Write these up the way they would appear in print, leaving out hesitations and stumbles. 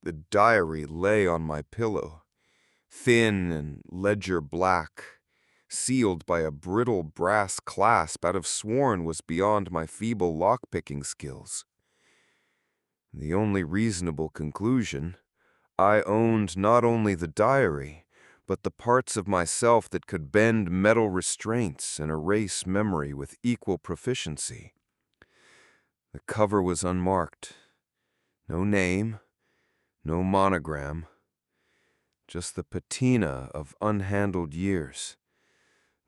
The diary lay on my pillow, thin and ledger black, sealed by a brittle brass clasp I'd have sworn was beyond my feeble lockpicking skills. The only reasonable conclusion, I owned not only the diary, but the parts of myself that could bend metal restraints and erase memory with equal proficiency. The cover was unmarked. No name, no monogram, just the patina of unhandled years.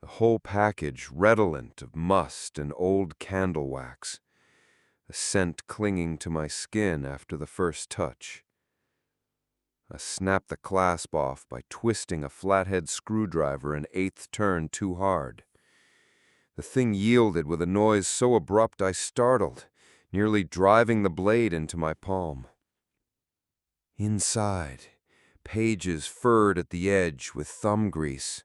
The whole package redolent of must and old candle wax, a scent clinging to my skin after the first touch. I snapped the clasp off by twisting a flathead screwdriver an eighth turn too hard. The thing yielded with a noise so abrupt I startled, nearly driving the blade into my palm. Inside, pages furred at the edge with thumb grease,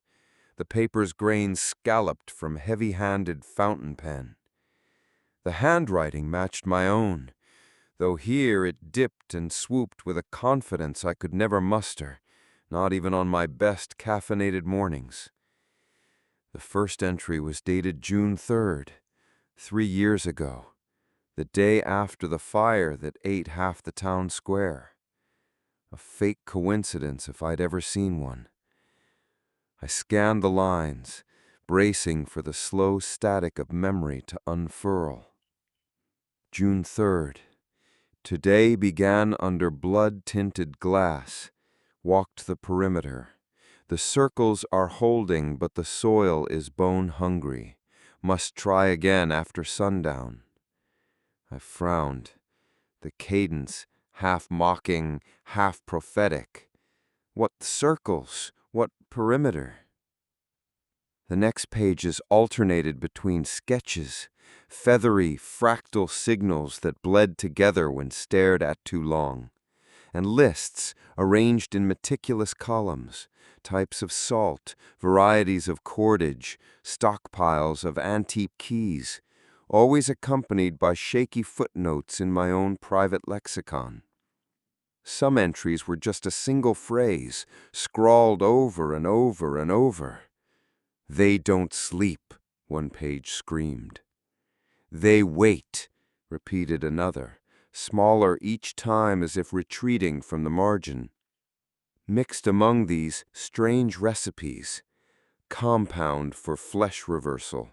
the paper's grains scalloped from heavy-handed fountain pen. The handwriting matched my own, though here it dipped and swooped with a confidence I could never muster, not even on my best caffeinated mornings. The first entry was dated June 3rd, 3 years ago, the day after the fire that ate half the town square. A fake coincidence if I'd ever seen one. I scanned the lines, bracing for the slow static of memory to unfurl. June 3rd. Today began under blood-tinted glass. Walked the perimeter. The circles are holding, but the soil is bone-hungry. Must try again after sundown. I frowned. The cadence, half mocking, half prophetic. What circles? What perimeter? The next pages alternated between sketches, feathery, fractal signals that bled together when stared at too long, and lists arranged in meticulous columns, types of salt, varieties of cordage, stockpiles of antique keys, always accompanied by shaky footnotes in my own private lexicon. Some entries were just a single phrase, scrawled over and over and over. "They don't sleep," one page screamed. "They wait," repeated another, smaller each time as if retreating from the margin. Mixed among these, strange recipes: compound for flesh reversal,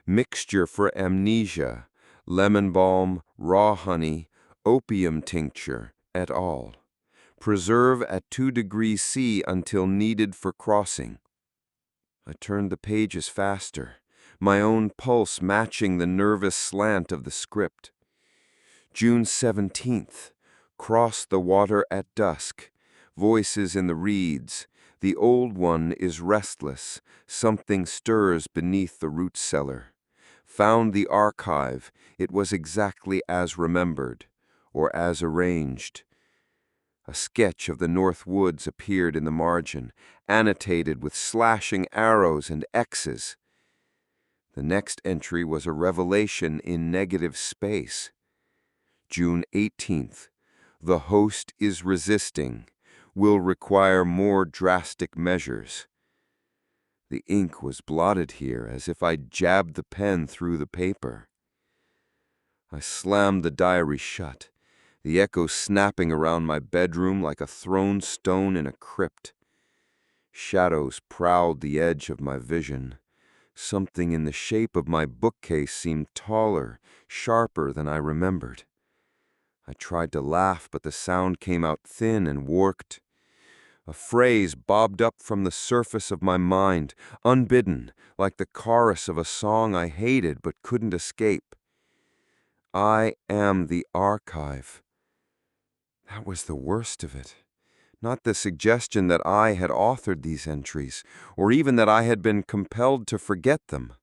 mixture for amnesia, lemon balm, raw honey, opium tincture, et al. Preserve at 2 degrees C until needed for crossing. I turned the pages faster, my own pulse matching the nervous slant of the script. June 17th. Cross the water at dusk. Voices in the reeds. The old one is restless. Something stirs beneath the root cellar. Found the archive. It was exactly as remembered, or as arranged. A sketch of the North Woods appeared in the margin, annotated with slashing arrows and X's. The next entry was a revelation in negative space. June 18th. The host is resisting. Will require more drastic measures. The ink was blotted here as if I'd jabbed the pen through the paper. I slammed the diary shut, the echo snapping around my bedroom like a thrown stone in a crypt. Shadows prowled the edge of my vision. Something in the shape of my bookcase seemed taller, sharper than I remembered. I tried to laugh, but the sound came out thin and warped. A phrase bobbed up from the surface of my mind, unbidden, like the chorus of a song I hated but couldn't escape. I am the archive. That was the worst of it. Not the suggestion that I had authored these entries, or even that I had been compelled to forget them.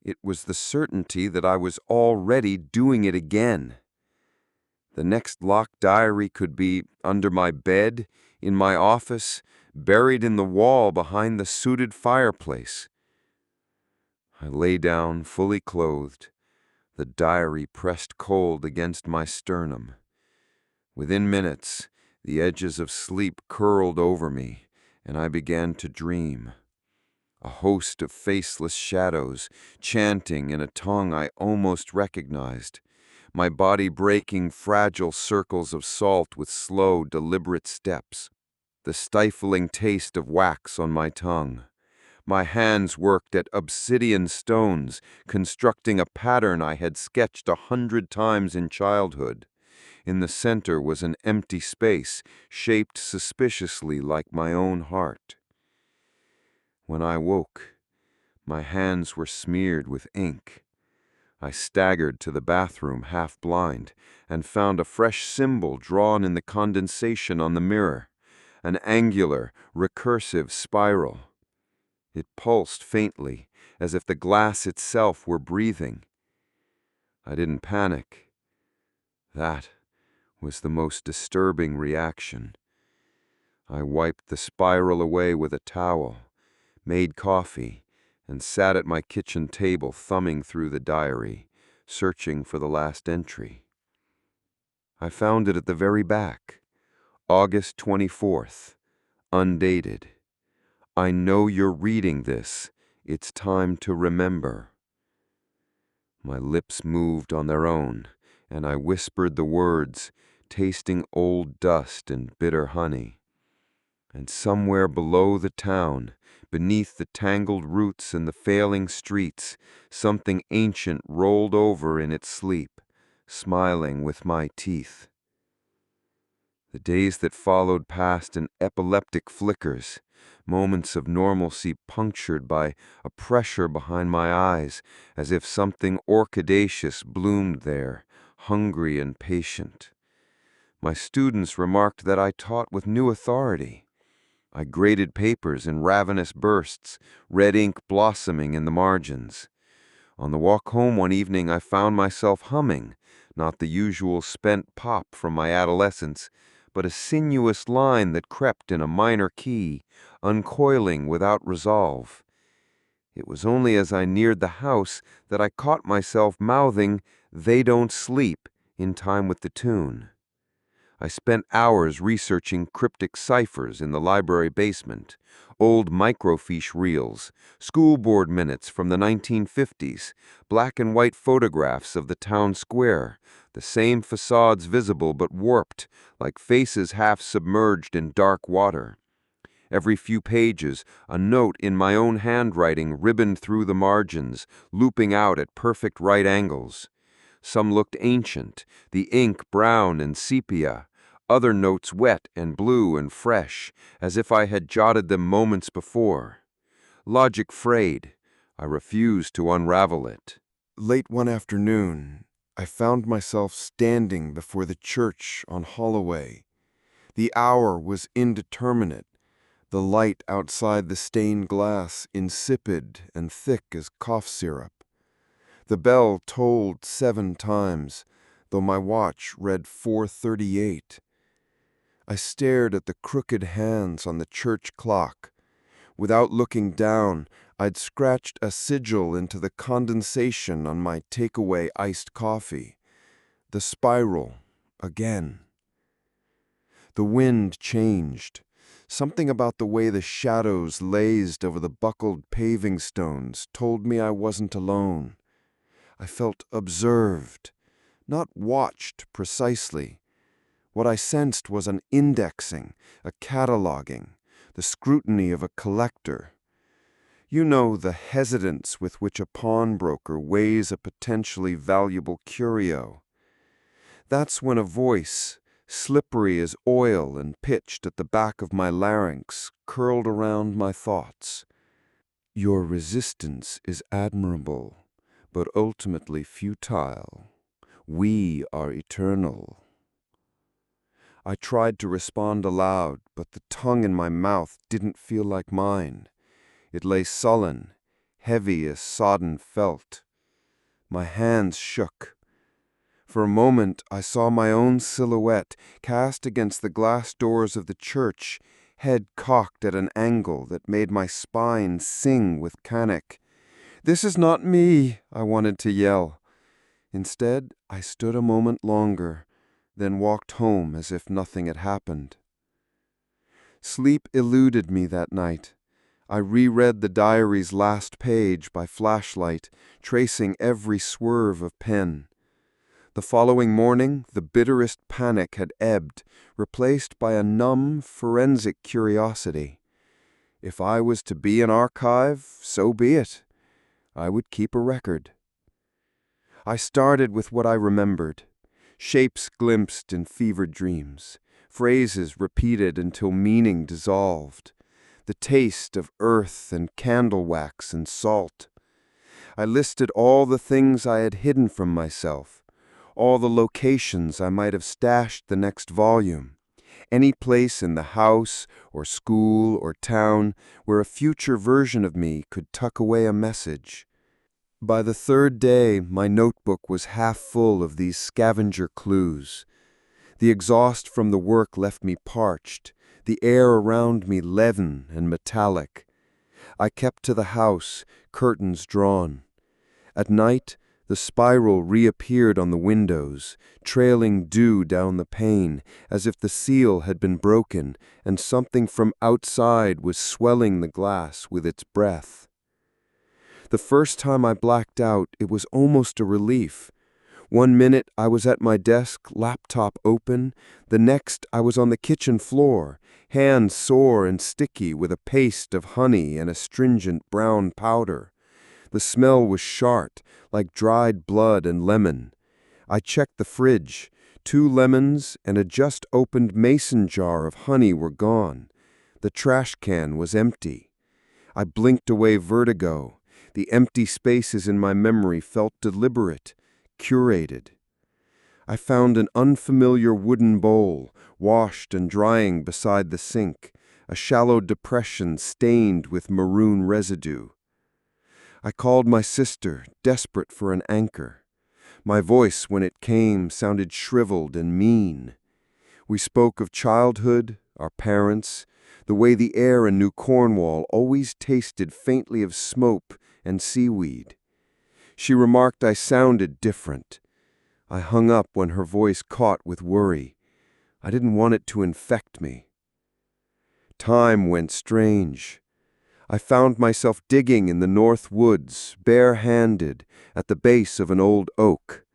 It was the certainty that I was already doing it again. The next locked diary could be under my bed, in my office, buried in the wall behind the sooted fireplace. I lay down, fully clothed, the diary pressed cold against my sternum. Within minutes, The edges of sleep curled over me, and I began to dream. A host of faceless shadows, chanting in a tongue I almost recognized, my body breaking fragile circles of salt with slow, deliberate steps, the stifling taste of wax on my tongue. My hands worked at obsidian stones, constructing a pattern I had sketched 100 times in childhood. In the center was an empty space, shaped suspiciously like my own heart. When I woke, my hands were smeared with ink. I staggered to the bathroom, half blind, and found a fresh symbol drawn in the condensation on the mirror, an angular, recursive spiral. It pulsed faintly, as if the glass itself were breathing. I didn't panic. That was the most disturbing reaction. I wiped the spiral away with a towel, made coffee, and sat at my kitchen table thumbing through the diary, searching for the last entry. I found it at the very back, August 24th, undated. I know you're reading this. It's time to remember. My lips moved on their own, and I whispered the words, tasting old dust and bitter honey. And somewhere below the town, beneath the tangled roots and the failing streets, something ancient rolled over in its sleep, smiling with my teeth. The days that followed passed in epileptic flickers, moments of normalcy punctured by a pressure behind my eyes, as if something orchidaceous bloomed there, hungry and patient. My students remarked that I taught with new authority. I graded papers in ravenous bursts, red ink blossoming in the margins. On the walk home one evening I found myself humming, not the usual spent pop from my adolescence, but a sinuous line that crept in a minor key, uncoiling without resolve. It was only as I neared the house that I caught myself mouthing, "They don't sleep," in time with the tune. I spent hours researching cryptic ciphers in the library basement, old microfiche reels, school board minutes from the 1950s, black and white photographs of the town square, the same facades visible but warped, like faces half submerged in dark water. Every few pages, a note in my own handwriting ribboned through the margins, looping out at perfect right angles. Some looked ancient, the ink brown and sepia, other notes wet and blue and fresh, as if I had jotted them moments before. Logic frayed. I refused to unravel it. Late one afternoon, I found myself standing before the church on Holloway. The hour was indeterminate, the light outside the stained glass insipid and thick as cough syrup. The bell tolled 7 times, though my watch read 4:38. I stared at the crooked hands on the church clock. Without looking down, I'd scratched a sigil into the condensation on my takeaway iced coffee. The spiral, again. The wind changed. Something about the way the shadows lazed over the buckled paving stones told me I wasn't alone. I felt observed, not watched precisely. What I sensed was an indexing, a cataloging, the scrutiny of a collector. You know, the hesitance with which a pawnbroker weighs a potentially valuable curio. That's when a voice, slippery as oil and pitched at the back of my larynx, curled around my thoughts. Your resistance is admirable, but ultimately futile. We are eternal. I tried to respond aloud, but the tongue in my mouth didn't feel like mine. It lay sullen, heavy as sodden felt. My hands shook. For a moment I saw my own silhouette cast against the glass doors of the church, head cocked at an angle that made my spine sing with panic. "This is not me," I wanted to yell. Instead, I stood a moment longer, then walked home as if nothing had happened. Sleep eluded me that night. I reread the diary's last page by flashlight, tracing every swerve of pen. The following morning, the bitterest panic had ebbed, replaced by a numb, forensic curiosity. If I was to be an archive, so be it. I would keep a record. I started with what I remembered. Shapes glimpsed in fevered dreams, phrases repeated until meaning dissolved, the taste of earth and candle wax and salt. I listed all the things I had hidden from myself, all the locations I might have stashed the next volume, any place in the house or school or town where a future version of me could tuck away a message. By the third day, my notebook was half full of these scavenger clues. The exhaust from the work left me parched, the air around me leaden and metallic. I kept to the house, curtains drawn. At night, the spiral reappeared on the windows, trailing dew down the pane, as if the seal had been broken and something from outside was swelling the glass with its breath. The first time I blacked out, it was almost a relief. 1 minute I was at my desk, laptop open. The next I was on the kitchen floor, hands sore and sticky with a paste of honey and astringent brown powder. The smell was sharp, like dried blood and lemon. I checked the fridge. 2 lemons and a just-opened mason jar of honey were gone. The trash can was empty. I blinked away vertigo. The empty spaces in my memory felt deliberate, curated. I found an unfamiliar wooden bowl, washed and drying beside the sink, a shallow depression stained with maroon residue. I called my sister, desperate for an anchor. My voice, when it came, sounded shriveled and mean. We spoke of childhood, our parents, the way the air in New Cornwall always tasted faintly of smoke and seaweed. She remarked I sounded different. I hung up when her voice caught with worry. I didn't want it to infect me. Time went strange. I found myself digging in the north woods, bare-handed, at the base of an old oak.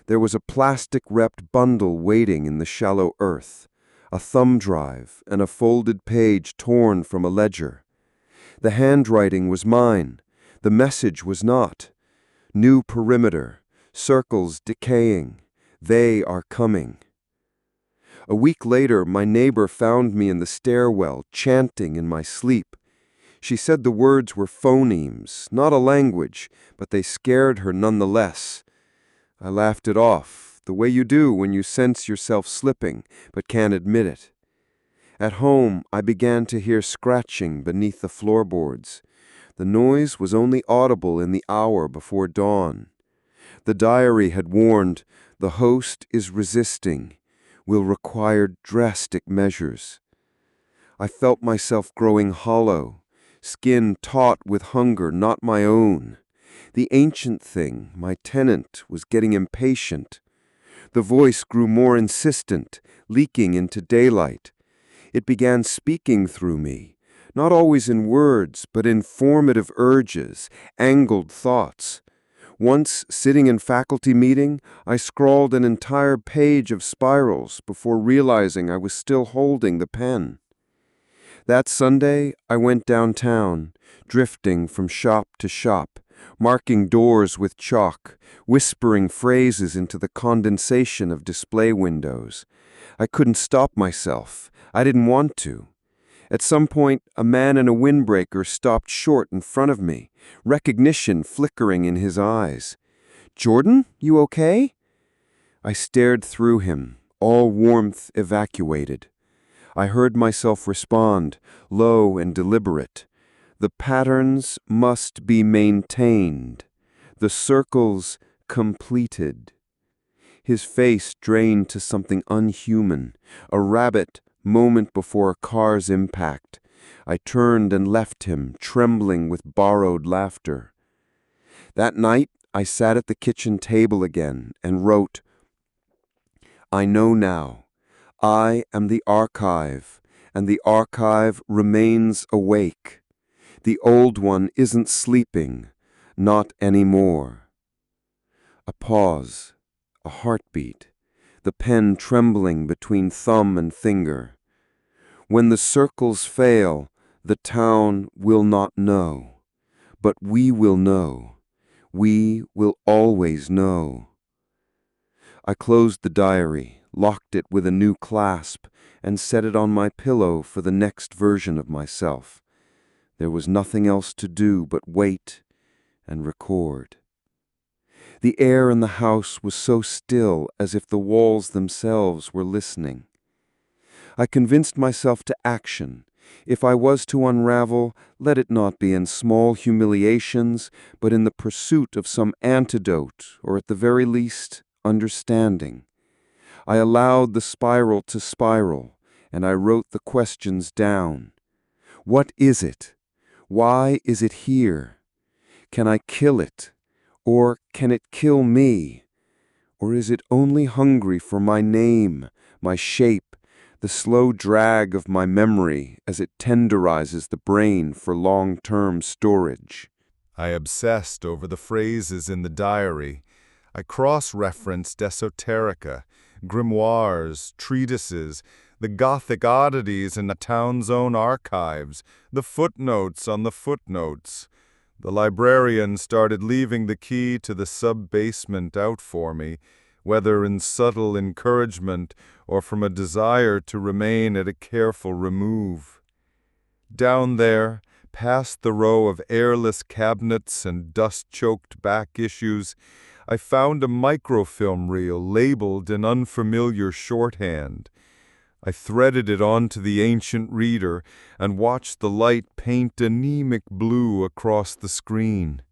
There was a plastic-wrapped bundle waiting in the shallow earth, a thumb drive and a folded page torn from a ledger. The handwriting was mine. The message was not. New perimeter, circles decaying. They are coming. A week later, my neighbor found me in the stairwell, chanting in my sleep. She said the words were phonemes, not a language, but they scared her nonetheless. I laughed it off, the way you do when you sense yourself slipping, but can't admit it. At home, I began to hear scratching beneath the floorboards. The noise was only audible in the hour before dawn. The diary had warned, the host is resisting, will require drastic measures. I felt myself growing hollow, skin taut with hunger not my own. The ancient thing, my tenant, was getting impatient. The voice grew more insistent, leaking into daylight. It began speaking through me, not always in words, but in formative urges, angled thoughts. Once, sitting in faculty meeting, I scrawled an entire page of spirals before realizing I was still holding the pen. That Sunday, I went downtown, drifting from shop to shop, marking doors with chalk, whispering phrases into the condensation of display windows. I couldn't stop myself. I didn't want to. At some point, a man in a windbreaker stopped short in front of me, recognition flickering in his eyes. "Jordan, you okay?" I stared through him, all warmth evacuated. I heard myself respond, low and deliberate. The patterns must be maintained, the circles completed. His face drained to something unhuman, a rabbit moment before a car's impact. I turned and left him, trembling with borrowed laughter. That night, I sat at the kitchen table again and wrote, I know now. I am the archive, and the archive remains awake. The old one isn't sleeping, not anymore. A pause, a heartbeat, the pen trembling between thumb and finger. When the circles fail, the town will not know. But we will know. We will always know. I closed the diary, locked it with a new clasp, and set it on my pillow for the next version of myself. There was nothing else to do but wait and record. The air in the house was so still, as if the walls themselves were listening. I convinced myself to action. If I was to unravel, let it not be in small humiliations, but in the pursuit of some antidote, or at the very least, understanding. I allowed the spiral to spiral, and I wrote the questions down. What is it? Why is it here? Can I kill it? Or can it kill me? Or is it only hungry for my name, my shape, the slow drag of my memory as it tenderizes the brain for long-term storage? I obsessed over the phrases in the diary. I cross-referenced esoterica, grimoires, treatises, the Gothic oddities in the town's own archives, the footnotes on the footnotes. The librarian started leaving the key to the sub-basement out for me, whether in subtle encouragement or from a desire to remain at a careful remove. Down there, past the row of airless cabinets and dust-choked back issues, I found a microfilm reel labeled in unfamiliar shorthand. I threaded it onto the ancient reader and watched the light paint anemic blue across the screen.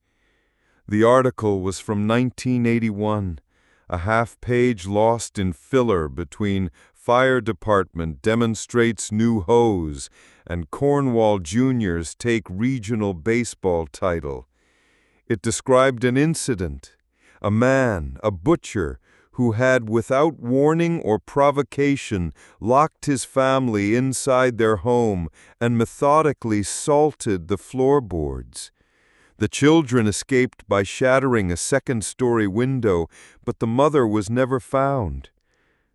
The article was from 1981, a half-page lost in filler between Fire Department demonstrates new hose and Cornwall Juniors take regional baseball title. It described an incident, a man, a butcher, who had, without warning or provocation, locked his family inside their home and methodically salted the floorboards. The children escaped by shattering a second-story window, but the mother was never found.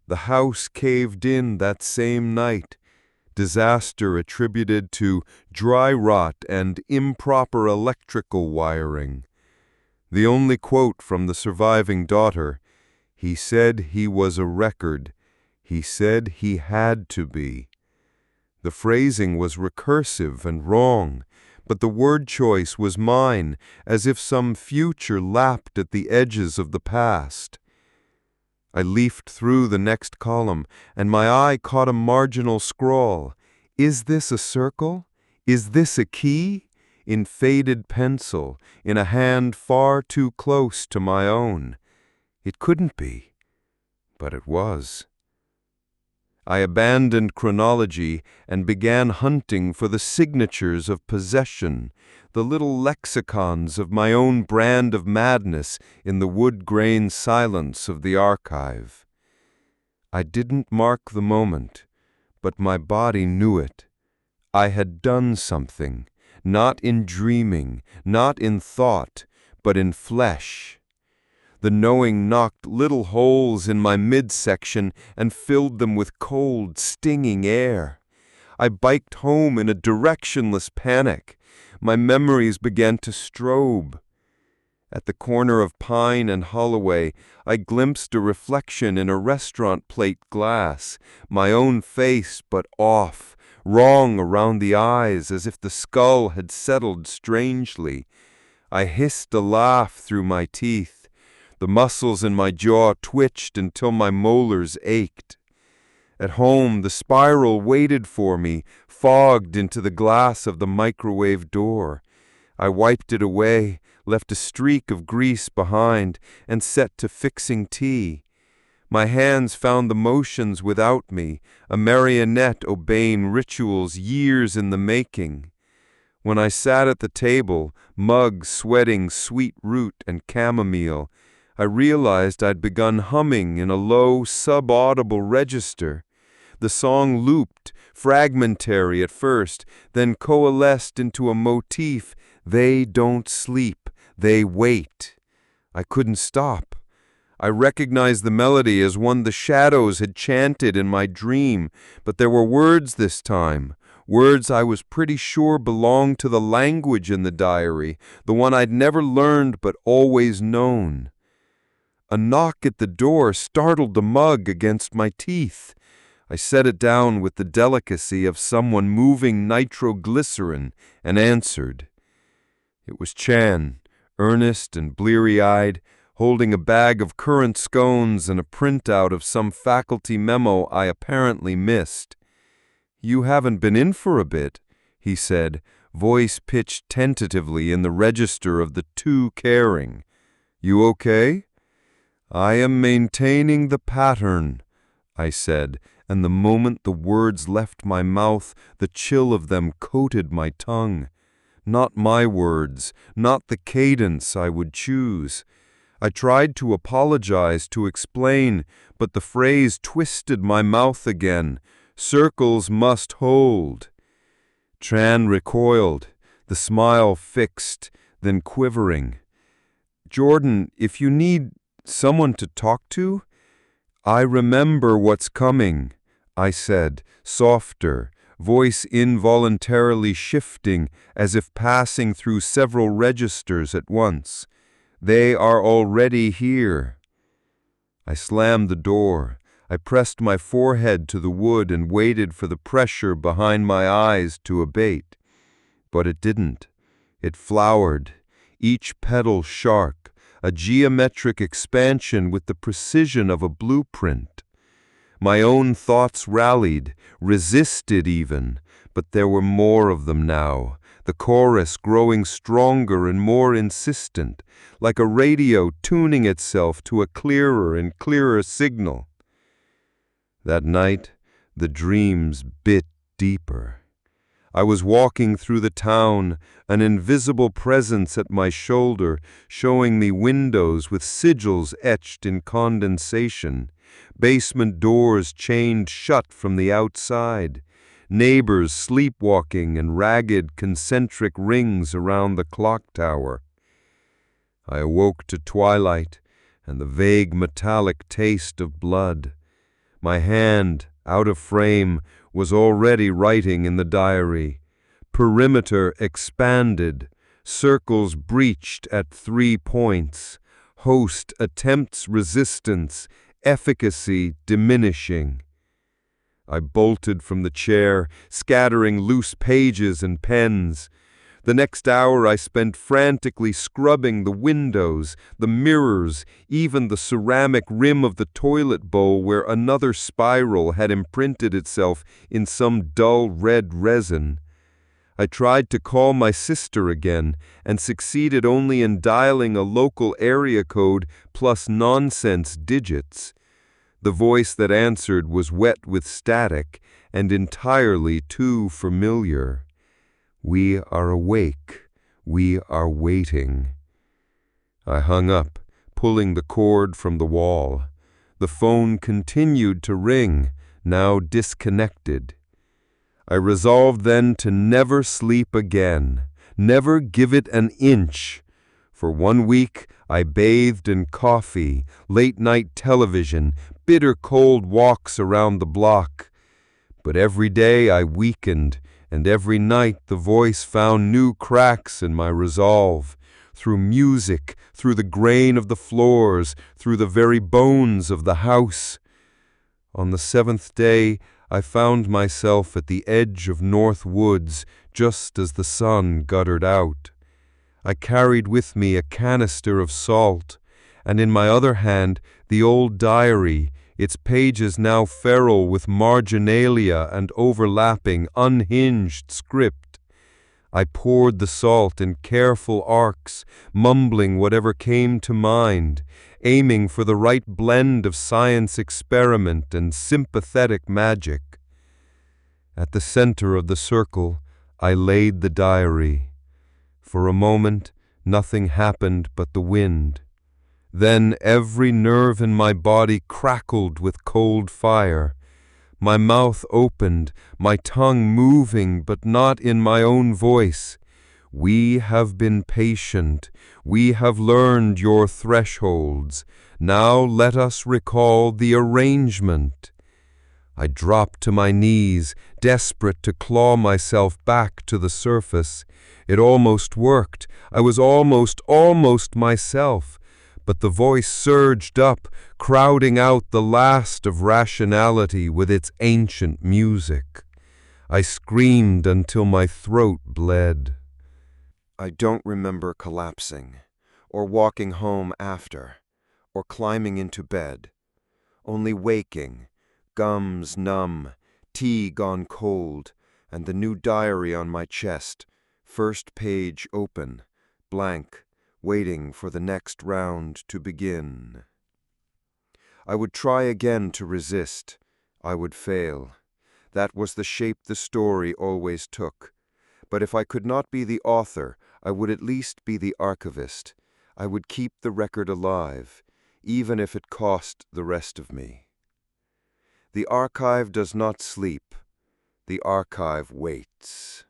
The house caved in that same night, disaster attributed to dry rot and improper electrical wiring. The only quote from the surviving daughter, "He said he was a record. He said he had to be." The phrasing was recursive and wrong, but the word choice was mine, as if some future lapped at the edges of the past. I leafed through the next column, and my eye caught a marginal scrawl. "Is this a circle? Is this a key?" in faded pencil, in a hand far too close to my own. It couldn't be, but it was. I abandoned chronology and began hunting for the signatures of possession, the little lexicons of my own brand of madness in the wood-grain silence of the archive. I didn't mark the moment, but my body knew it. I had done something, not in dreaming, not in thought, but in flesh. The knowing knocked little holes in my midsection and filled them with cold, stinging air. I biked home in a directionless panic. My memories began to strobe. At the corner of Pine and Holloway, I glimpsed a reflection in a restaurant plate glass, my own face, but off, wrong around the eyes, as if the skull had settled strangely. I hissed a laugh through my teeth. The muscles in my jaw twitched until my molars ached. At home, the spiral waited for me, fogged into the glass of the microwave door. I wiped it away, left a streak of grease behind, and set to fixing tea. My hands found the motions without me, a marionette obeying rituals years in the making. When I sat at the table, mug sweating sweet root and chamomile, I realized I'd begun humming in a low, sub-audible register. The song looped, fragmentary at first, then coalesced into a motif. They don't sleep, they wait. I couldn't stop. I recognized the melody as one the shadows had chanted in my dream, but there were words this time, words I was pretty sure belonged to the language in the diary, the one I'd never learned but always known. A knock at the door startled the mug against my teeth. I set it down with the delicacy of someone moving nitroglycerin and answered. It was Chan, earnest and bleary-eyed, holding a bag of currant scones and a printout of some faculty memo I apparently missed. "You haven't been in for a bit," he said, voice pitched tentatively in the register of the too caring. "You okay?" "I am maintaining the pattern," I said, and the moment the words left my mouth, the chill of them coated my tongue. Not my words, not the cadence I would choose. I tried to apologize, to explain, but the phrase twisted my mouth again. Circles must hold. Tran recoiled, the smile fixed, then quivering. "Jordan, if you need someone to talk to?" "I remember what's coming," I said, softer, voice involuntarily shifting as if passing through several registers at once. "They are already here." I slammed the door. I pressed my forehead to the wood and waited for the pressure behind my eyes to abate. But it didn't. It flowered, each petal sharp, a geometric expansion with the precision of a blueprint. My own thoughts rallied, resisted even, but there were more of them now, the chorus growing stronger and more insistent, like a radio tuning itself to a clearer and clearer signal. That night, the dreams bit deeper. I was walking through the town, an invisible presence at my shoulder, showing me windows with sigils etched in condensation, basement doors chained shut from the outside, neighbors sleepwalking in ragged concentric rings around the clock tower. I awoke to twilight and the vague metallic taste of blood. My hand, out of frame, was already writing in the diary. Perimeter expanded, circles breached at 3 points, host attempts resistance, efficacy diminishing. I bolted from the chair, scattering loose pages and pens. The next hour I spent frantically scrubbing the windows, the mirrors, even the ceramic rim of the toilet bowl where another spiral had imprinted itself in some dull red resin. I tried to call my sister again and succeeded only in dialing a local area code plus nonsense digits. The voice that answered was wet with static and entirely too familiar. "We are awake. We are waiting." I hung up, pulling the cord from the wall. The phone continued to ring, now disconnected. I resolved then to never sleep again, never give it an inch. For 1 week, I bathed in coffee, late-night television, bitter cold walks around the block. But every day I weakened, and every night the voice found new cracks in my resolve, through music, through the grain of the floors, through the very bones of the house. On the 7th day, I found myself at the edge of North Woods just as the sun guttered out. I carried with me a canister of salt, and in my other hand the old diary, its pages now feral with marginalia and overlapping, unhinged script. I poured the salt in careful arcs, mumbling whatever came to mind, aiming for the right blend of science experiment and sympathetic magic. At the center of the circle, I laid the diary. For a moment, nothing happened but the wind. Then every nerve in my body crackled with cold fire. My mouth opened, my tongue moving, but not in my own voice. We have been patient. We have learned your thresholds. Now let us recall the arrangement. I dropped to my knees, desperate to claw myself back to the surface. It almost worked. I was almost myself. But the voice surged up, crowding out the last of rationality with its ancient music. I screamed until my throat bled. I don't remember collapsing, or walking home after, or climbing into bed. Only waking, gums numb, tea gone cold, and the new diary on my chest, first page open, blank, waiting for the next round to begin. I would try again to resist. I would fail. That was the shape the story always took. But if I could not be the author, I would at least be the archivist. I would keep the record alive, even if it cost the rest of me. The archive does not sleep. The archive waits.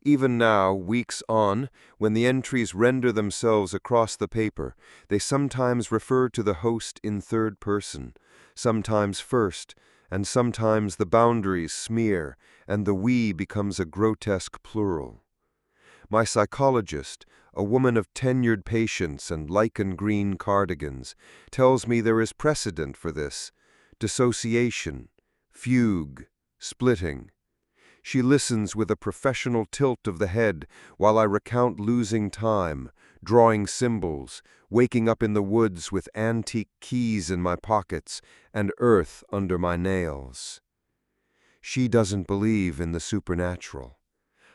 Even now, weeks on, when the entries render themselves across the paper, they sometimes refer to the host in third person, sometimes first, and sometimes the boundaries smear, and the we becomes a grotesque plural. My psychologist, a woman of tenured patience and lichen green cardigans, tells me there is precedent for this: dissociation, fugue, splitting. She listens with a professional tilt of the head while I recount losing time, drawing symbols, waking up in the woods with antique keys in my pockets and earth under my nails. She doesn't believe in the supernatural.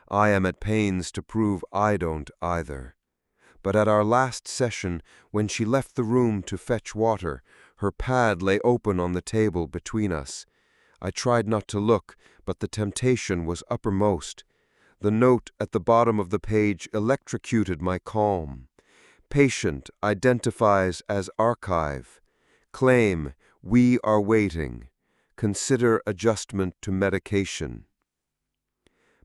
I am at pains to prove I don't either. But at our last session, when she left the room to fetch water, her pad lay open on the table between us. I tried not to look, but the temptation was uppermost. The note at the bottom of the page electrocuted my calm. Patient identifies as archive. Claim, we are waiting. Consider adjustment to medication.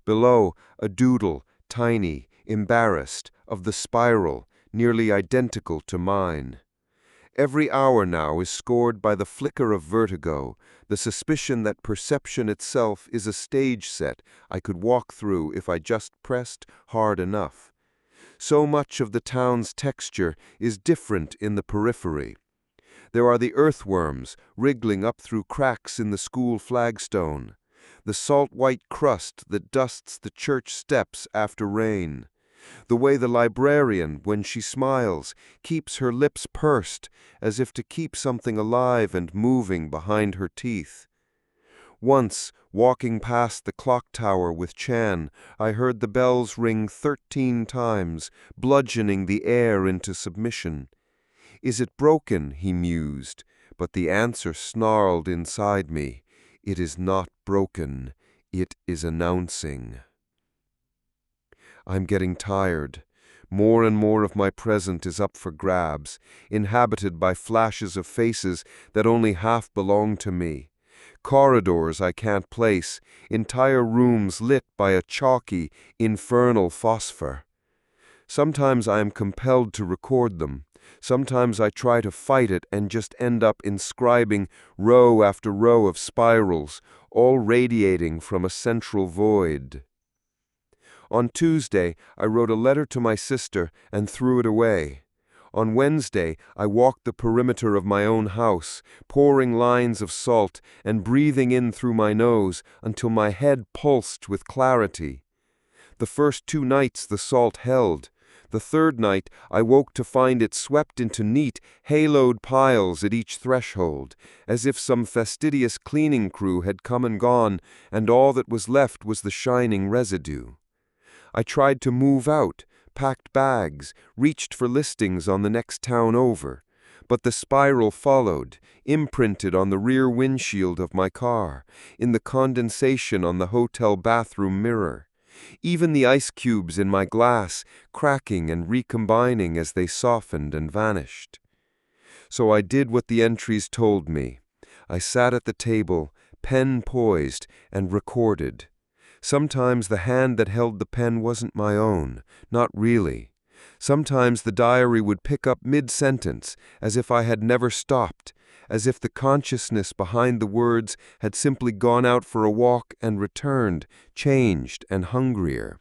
Below, a doodle, tiny, embarrassed, of the spiral, nearly identical to mine. Every hour now is scored by the flicker of vertigo, the suspicion that perception itself is a stage set I could walk through if I just pressed hard enough. So much of the town's texture is different in the periphery. There are the earthworms wriggling up through cracks in the school flagstone, the salt-white crust that dusts the church steps after rain, the way the librarian, when she smiles, keeps her lips pursed as if to keep something alive and moving behind her teeth. Once, walking past the clock tower with Chan, I heard the bells ring 13 times, bludgeoning the air into submission. Is it broken? He mused, but the answer snarled inside me. It is not broken. It is announcing. I'm getting tired. More and more of my present is up for grabs, inhabited by flashes of faces that only half belong to me. Corridors I can't place, entire rooms lit by a chalky, infernal phosphor. Sometimes I am compelled to record them. Sometimes I try to fight it and just end up inscribing row after row of spirals, all radiating from a central void. On Tuesday, I wrote a letter to my sister and threw it away. On Wednesday, I walked the perimeter of my own house, pouring lines of salt and breathing in through my nose until my head pulsed with clarity. The first 2 nights the salt held. The third night, I woke to find it swept into neat, haloed piles at each threshold, as if some fastidious cleaning crew had come and gone, and all that was left was the shining residue. I tried to move out, packed bags, reached for listings on the next town over, but the spiral followed, imprinted on the rear windshield of my car, in the condensation on the hotel bathroom mirror. even the ice cubes in my glass cracking and recombining as they softened and vanished. So I did what the entries told me. I sat at the table, pen poised, and recorded. Sometimes the hand that held the pen wasn't my own, not really. Sometimes the diary would pick up mid-sentence, as if I had never stopped, as if the consciousness behind the words had simply gone out for a walk and returned, changed and hungrier.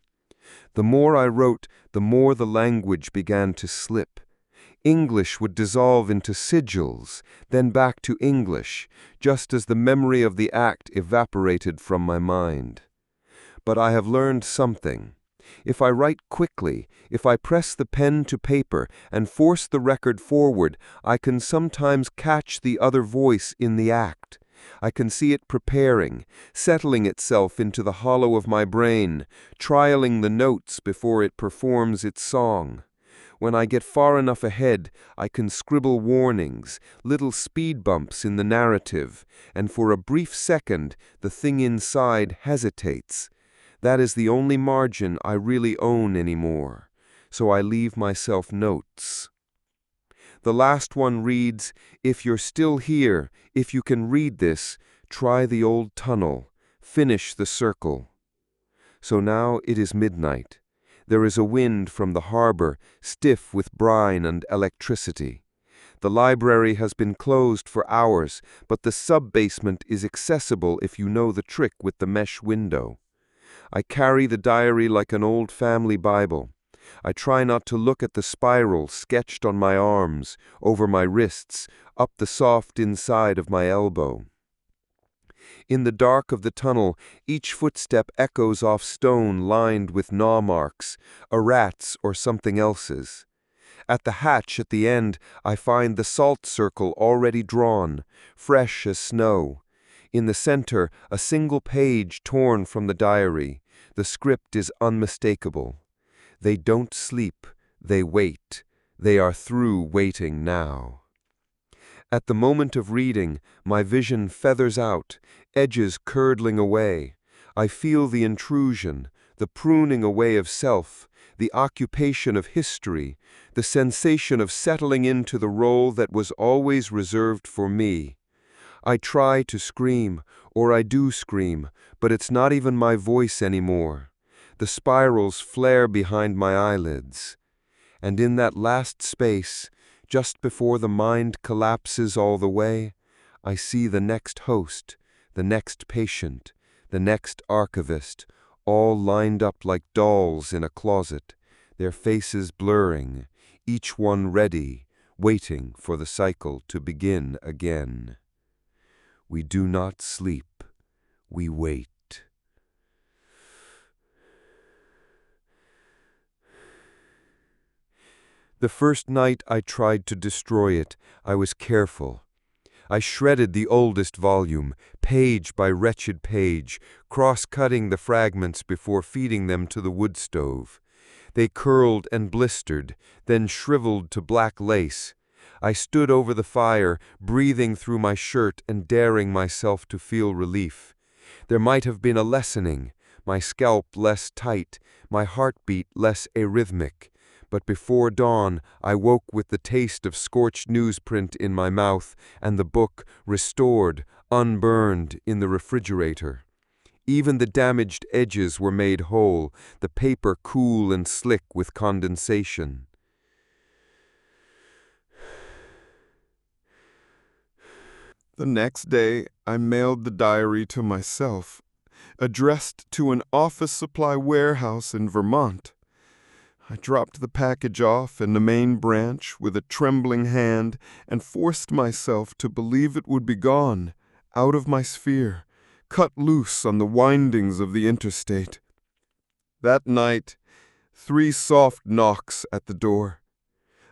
The more I wrote, the more the language began to slip. English would dissolve into sigils, then back to English, just as the memory of the act evaporated from my mind. But I have learned something. If I write quickly, if I press the pen to paper and force the record forward, I can sometimes catch the other voice in the act. I can see it preparing, settling itself into the hollow of my brain, trialing the notes before it performs its song. When I get far enough ahead, I can scribble warnings, little speed bumps in the narrative, and for a brief second, the thing inside hesitates. That is the only margin I really own anymore, so I leave myself notes. The last one reads, "If you're still here, if you can read this, try the old tunnel, finish the circle." So now it is midnight. There is a wind from the harbor, stiff with brine and electricity. The library has been closed for hours, but the sub-basement is accessible if you know the trick with the mesh window. I carry the diary like an old family Bible. I try not to look at the spiral sketched on my arms, over my wrists, up the soft inside of my elbow. In the dark of the tunnel, each footstep echoes off stone lined with gnaw marks, a rat's or something else's. At the hatch at the end, I find the salt circle already drawn, fresh as snow. In the center, a single page torn from the diary. The script is unmistakable. They don't sleep, they wait. They are through waiting now. At the moment of reading, my vision feathers out, edges curdling away. I feel the intrusion, the pruning away of self, the occupation of history, the sensation of settling into the role that was always reserved for me. I try to scream, or I do scream, but it's not even my voice anymore. The spirals flare behind my eyelids. And in that last space, just before the mind collapses all the way, I see the next host, the next patient, the next archivist, all lined up like dolls in a closet, their faces blurring, each one ready, waiting for the cycle to begin again. We do not sleep, we wait. The first night I tried to destroy it, I was careful. I shredded the oldest volume, page by wretched page, cross-cutting the fragments before feeding them to the wood stove. They curled and blistered, then shriveled to black lace. I stood over the fire, breathing through my shirt and daring myself to feel relief. There might have been a lessening, my scalp less tight, my heartbeat less arrhythmic. But before dawn, I woke with the taste of scorched newsprint in my mouth and the book, restored, unburned, in the refrigerator. Even the damaged edges were made whole, the paper cool and slick with condensation. The next day, I mailed the diary to myself, addressed to an office supply warehouse in Vermont. I dropped the package off in the main branch with a trembling hand and forced myself to believe it would be gone, out of my sphere, cut loose on the windings of the interstate. That night, 3 soft knocks at the door.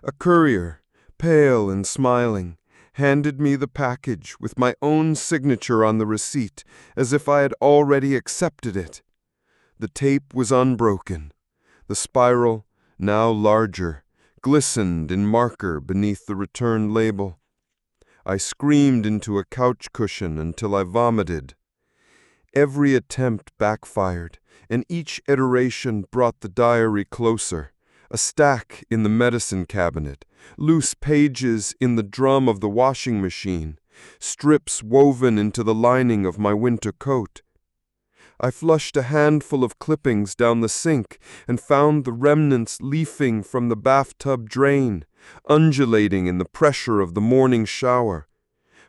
A courier, pale and smiling, handed me the package with my own signature on the receipt, as if I had already accepted it. The tape was unbroken. The spiral, now larger, glistened in marker beneath the return label. I screamed into a couch cushion until I vomited. Every attempt backfired, and each iteration brought the diary closer. A stack in the medicine cabinet, loose pages in the drum of the washing machine, strips woven into the lining of my winter coat. I flushed a handful of clippings down the sink and found the remnants leafing from the bathtub drain, undulating in the pressure of the morning shower.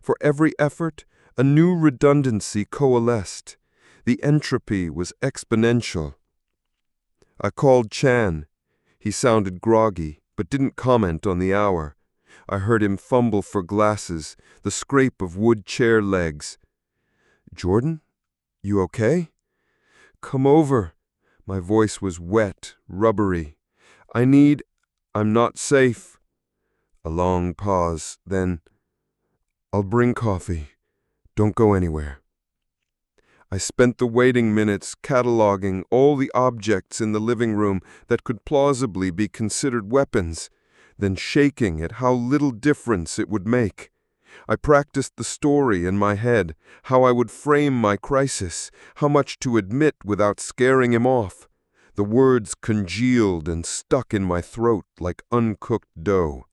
For every effort, a new redundancy coalesced. The entropy was exponential. I called Chan. He sounded groggy, but didn't comment on the hour. I heard him fumble for glasses, the scrape of wood chair legs. "Jordan, you okay?" "Come over." My voice was wet, rubbery. I'm not safe." A long pause, then, "I'll bring coffee. Don't go anywhere." I spent the waiting minutes cataloging all the objects in the living room that could plausibly be considered weapons, then shaking at how little difference it would make. I practiced the story in my head, how I would frame my crisis, how much to admit without scaring him off. The words congealed and stuck in my throat like uncooked dough.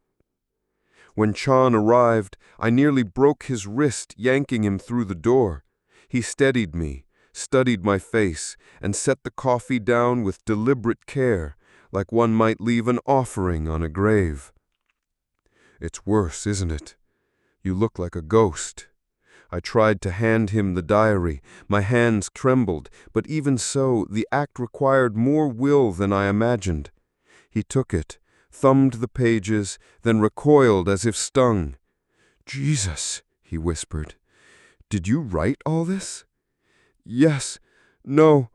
When Chan arrived, I nearly broke his wrist yanking him through the door. He steadied me, studied my face, and set the coffee down with deliberate care, like one might leave an offering on a grave. "It's worse, isn't it? You look like a ghost." I tried to hand him the diary. My hands trembled, but even so, the act required more will than I imagined. He took it, thumbed the pages, then recoiled as if stung. "Jesus," he whispered. "Did you write all this?" "Yes. No.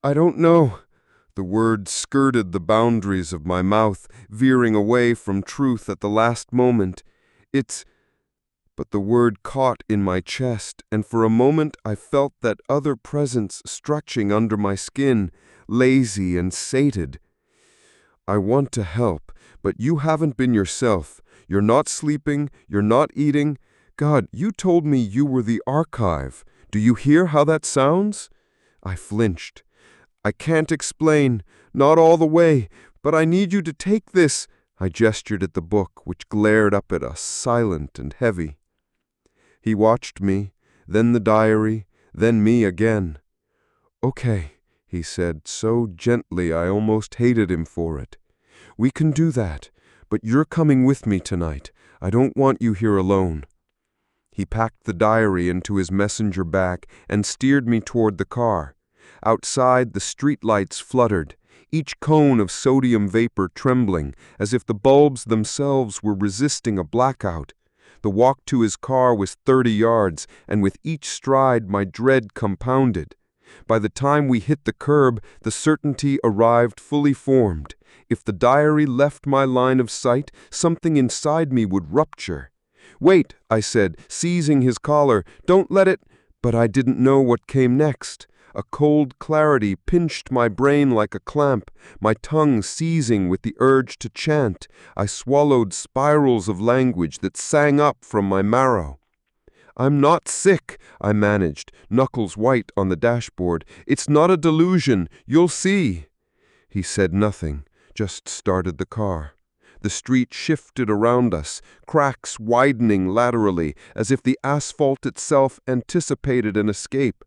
I don't know." The words skirted the boundaries of my mouth, veering away from truth at the last moment. But the word caught in my chest, and for a moment I felt that other presence stretching under my skin, lazy and sated. "I want to help, but you haven't been yourself. You're not sleeping, you're not eating. God, you told me you were the archive. Do you hear how that sounds?" I flinched. "I can't explain, not all the way, but I need you to take this." I gestured at the book, which glared up at us, silent and heavy. He watched me, then the diary, then me again. "Okay," he said, so gently I almost hated him for it. "We can do that, but you're coming with me tonight. I don't want you here alone." He packed the diary into his messenger bag and steered me toward the car. Outside, the streetlights fluttered, each cone of sodium vapor trembling, as if the bulbs themselves were resisting a blackout. The walk to his car was 30 yards, and with each stride my dread compounded. By the time we hit the curb, the certainty arrived fully formed. If the diary left my line of sight, something inside me would rupture. "Wait," I said, seizing his collar. "Don't let it—" But I didn't know what came next. A cold clarity pinched my brain like a clamp, my tongue seizing with the urge to chant. I swallowed spirals of language that sang up from my marrow. "I'm not sick," I managed, knuckles white on the dashboard. "It's not a delusion. You'll see." He said nothing, just started the car. The street shifted around us, cracks widening laterally, as if the asphalt itself anticipated an escape.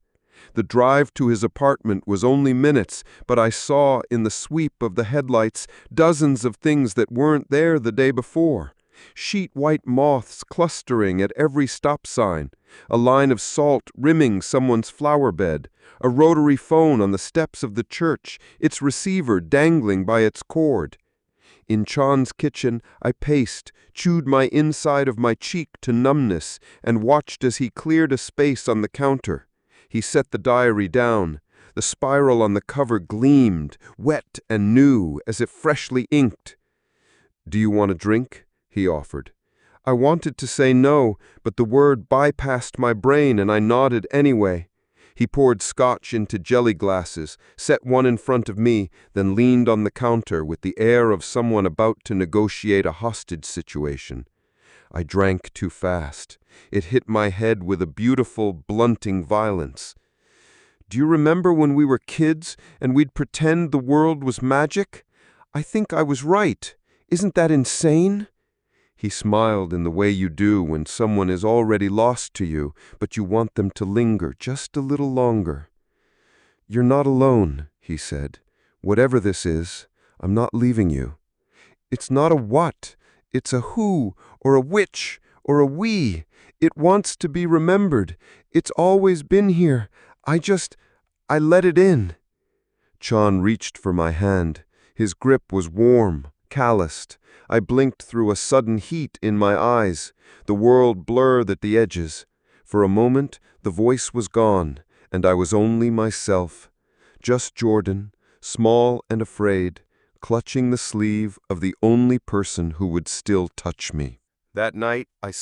The drive to his apartment was only minutes, but I saw in the sweep of the headlights dozens of things that weren't there the day before. Sheet-white moths clustering at every stop sign, a line of salt rimming someone's flower bed, a rotary phone on the steps of the church, its receiver dangling by its cord. In Chan's kitchen, I paced, chewed my inside of my cheek to numbness, and watched as he cleared a space on the counter. He set the diary down. The spiral on the cover gleamed, wet and new, as if freshly inked. "Do you want a drink?" he offered. I wanted to say no, but the word bypassed my brain and I nodded anyway. He poured scotch into jelly glasses, set one in front of me, then leaned on the counter with the air of someone about to negotiate a hostage situation. I drank too fast. It hit my head with a beautiful, blunting violence. Do you remember when we were kids and we'd pretend the world was magic? I think I was right. Isn't that insane?" He smiled in the way you do when someone is already lost to you, but you want them to linger just a little longer. "You're not alone," he said. "Whatever this is, I'm not leaving you. It's not a what, it's a who, or a which, or a we. It wants to be remembered. It's always been here. I let it in." Chan reached for my hand. His grip was warm, calloused. I blinked through a sudden heat in my eyes. The world blurred at the edges. For a moment, the voice was gone, and I was only myself. Just Jordan, small and afraid, clutching the sleeve of the only person who would still touch me. That night, I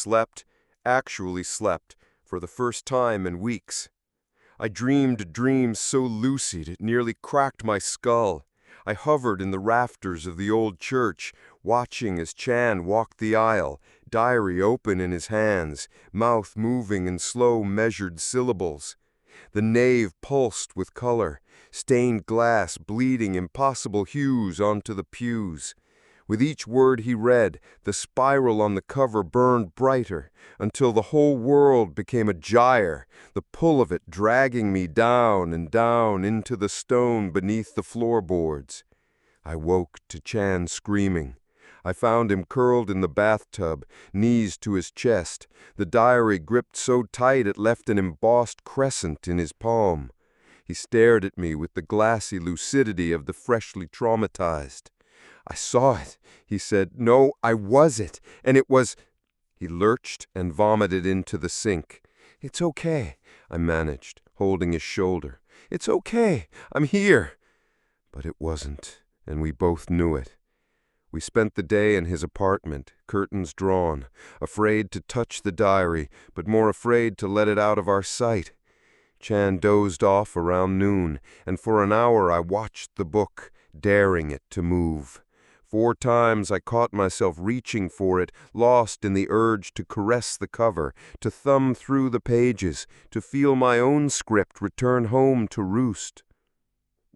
actually slept, for the first time in weeks. I dreamed dreams so lucid it nearly cracked my skull. I hovered in the rafters of the old church, watching as Chan walked the aisle, diary open in his hands, mouth moving in slow, measured syllables. The nave pulsed with color, stained glass bleeding impossible hues onto the pews. With each word he read, the spiral on the cover burned brighter, until the whole world became a gyre, the pull of it dragging me down and down into the stone beneath the floorboards. I woke to Chan screaming. I found him curled in the bathtub, knees to his chest, the diary gripped so tight it left an embossed crescent in his palm. He stared at me with the glassy lucidity of the freshly traumatized. "I saw it," he said. "No, I was it, and it was—" He lurched and vomited into the sink. "It's okay," I managed, holding his shoulder. "It's okay, I'm here." But it wasn't, and we both knew it. We spent the day in his apartment, curtains drawn, afraid to touch the diary, but more afraid to let it out of our sight. Chan dozed off around noon, and for an hour I watched the book, daring it to move. 4 times I caught myself reaching for it, lost in the urge to caress the cover, to thumb through the pages, to feel my own script return home to roost.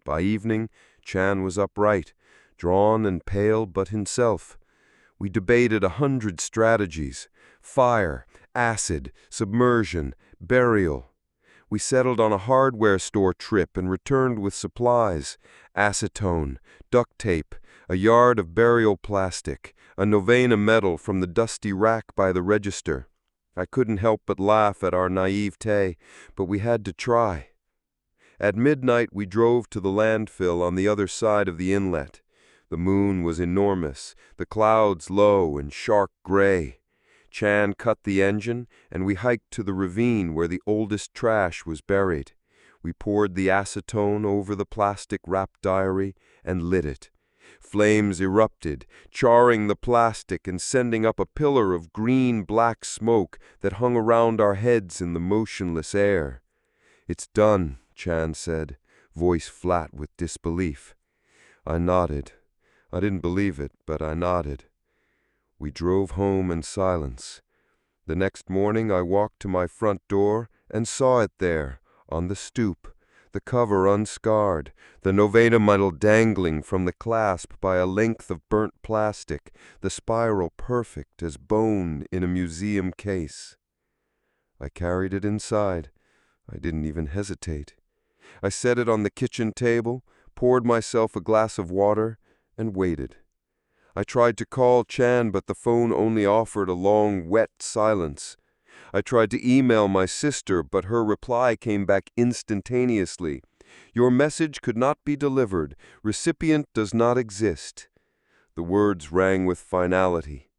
By evening, Chan was upright, drawn and pale but himself. We debated 100 strategies: fire, acid, submersion, burial. We settled on a hardware store trip and returned with supplies: acetone, duct tape, a yard of burial plastic, a novena medal from the dusty rack by the register. I couldn't help but laugh at our naivete, but we had to try. At midnight we drove to the landfill on the other side of the inlet. The moon was enormous, the clouds low and shark gray. Chan cut the engine, and we hiked to the ravine where the oldest trash was buried. We poured the acetone over the plastic-wrapped diary and lit it. Flames erupted, charring the plastic and sending up a pillar of green-black smoke that hung around our heads in the motionless air. "It's done," Chan said, voice flat with disbelief. I nodded. I didn't believe it, but I nodded. We drove home in silence. The next morning I walked to my front door and saw it there, on the stoop, the cover unscarred, the novena medal dangling from the clasp by a length of burnt plastic, the spiral perfect as bone in a museum case. I carried it inside. I didn't even hesitate. I set it on the kitchen table, poured myself a glass of water, and waited. I tried to call Chan, but the phone only offered a long, wet silence. I tried to email my sister, but her reply came back instantaneously. "Your message could not be delivered. Recipient does not exist." The words rang with finality.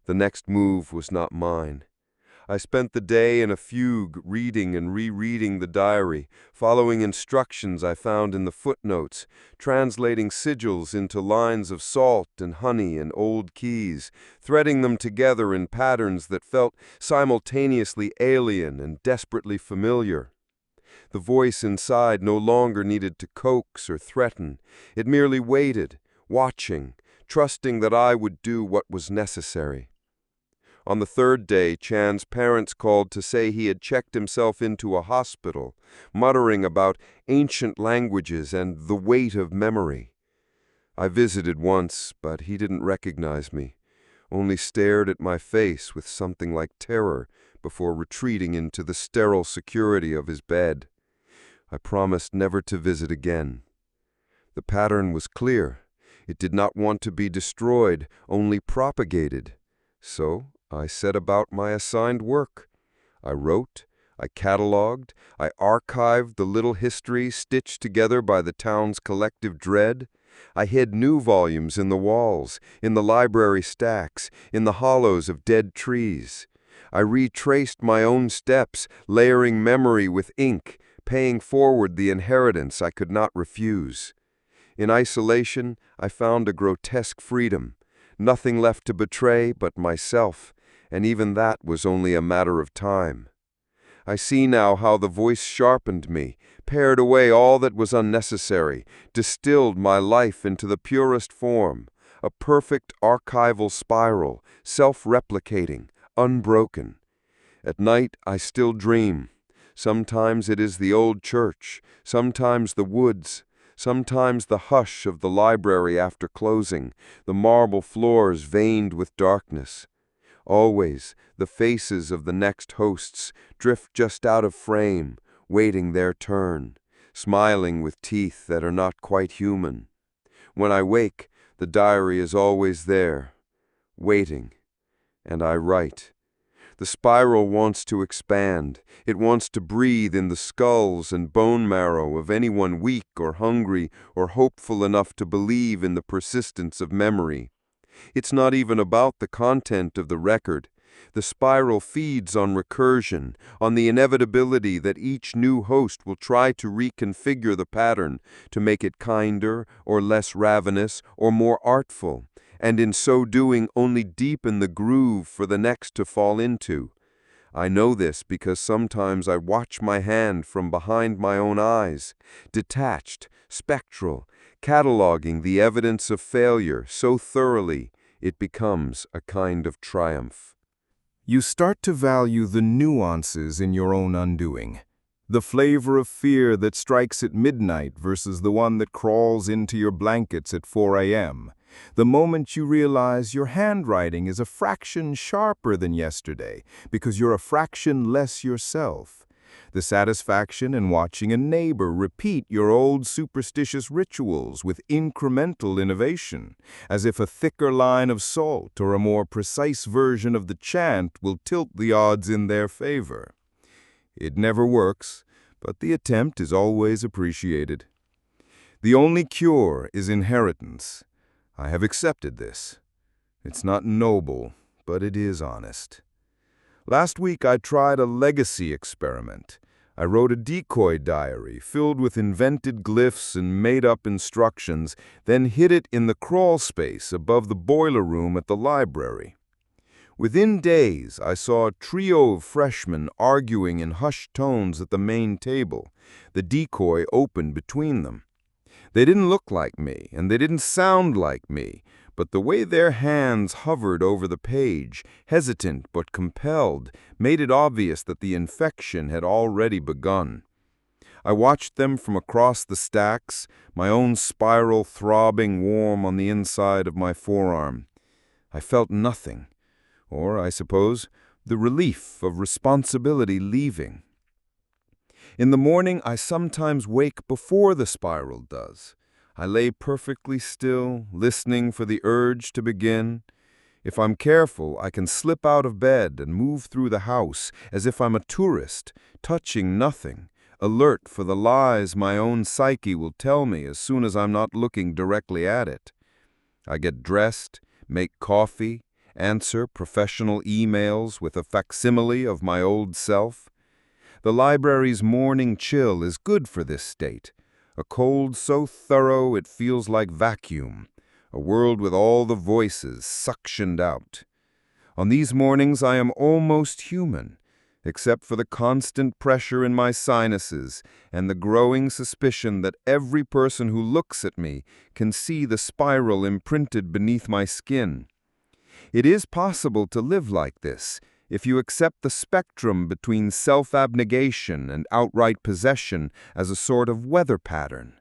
The next move was not mine. I spent the day in a fugue, reading and rereading the diary, following instructions I found in the footnotes, translating sigils into lines of salt and honey and old keys, threading them together in patterns that felt simultaneously alien and desperately familiar. The voice inside no longer needed to coax or threaten. It merely waited, watching, trusting that I would do what was necessary. On the third day, Chan's parents called to say he had checked himself into a hospital, muttering about ancient languages and the weight of memory. I visited once, but he didn't recognize me, only stared at my face with something like terror before retreating into the sterile security of his bed. I promised never to visit again. The pattern was clear. It did not want to be destroyed, only propagated. So I set about my assigned work. I wrote, I catalogued, I archived the little history stitched together by the town's collective dread. I hid new volumes in the walls, in the library stacks, in the hollows of dead trees. I retraced my own steps, layering memory with ink, paying forward the inheritance I could not refuse. In isolation, I found a grotesque freedom, nothing left to betray but myself, and even that was only a matter of time. I see now how the voice sharpened me, pared away all that was unnecessary, distilled my life into the purest form, a perfect archival spiral, self-replicating, unbroken. At night I still dream. Sometimes it is the old church, sometimes the woods, sometimes the hush of the library after closing, the marble floors veined with darkness. Always, the faces of the next hosts drift just out of frame, waiting their turn, smiling with teeth that are not quite human. When I wake, the diary is always there, waiting, and I write. The spiral wants to expand. It wants to breathe in the skulls and bone marrow of anyone weak or hungry or hopeful enough to believe in the persistence of memory. It's not even about the content of the record. The spiral feeds on recursion, on the inevitability that each new host will try to reconfigure the pattern to make it kinder or less ravenous or more artful, and in so doing only deepen the groove for the next to fall into. I know this because sometimes I watch my hand from behind my own eyes, detached, spectral, cataloging the evidence of failure so thoroughly it becomes a kind of triumph. You start to value the nuances in your own undoing. The flavor of fear that strikes at midnight versus the one that crawls into your blankets at 4 a.m. The moment you realize your handwriting is a fraction sharper than yesterday because you're a fraction less yourself. The satisfaction in watching a neighbor repeat your old superstitious rituals with incremental innovation, as if a thicker line of salt or a more precise version of the chant will tilt the odds in their favor. It never works, but the attempt is always appreciated. The only cure is inheritance. I have accepted this. It's not noble, but it is honest. Last week I tried a legacy experiment. I wrote a decoy diary filled with invented glyphs and made-up instructions, then hid it in the crawl space above the boiler room at the library. Within days, I saw a trio of freshmen arguing in hushed tones at the main table, the decoy open between them. They didn't look like me, and they didn't sound like me, but the way their hands hovered over the page, hesitant but compelled, made it obvious that the infection had already begun. I watched them from across the stacks, my own spiral throbbing warm on the inside of my forearm. I felt nothing, or, I suppose, the relief of responsibility leaving. In the morning, I sometimes wake before the spiral does. I lay perfectly still, listening for the urge to begin. If I'm careful, I can slip out of bed and move through the house as if I'm a tourist, touching nothing, alert for the lies my own psyche will tell me as soon as I'm not looking directly at it. I get dressed, make coffee, answer professional emails with a facsimile of my old self. The library's morning chill is good for this state, a cold so thorough it feels like vacuum, a world with all the voices suctioned out. On these mornings I am almost human, except for the constant pressure in my sinuses and the growing suspicion that every person who looks at me can see the spiral imprinted beneath my skin. It is possible to live like this if you accept the spectrum between self-abnegation and outright possession as a sort of weather pattern.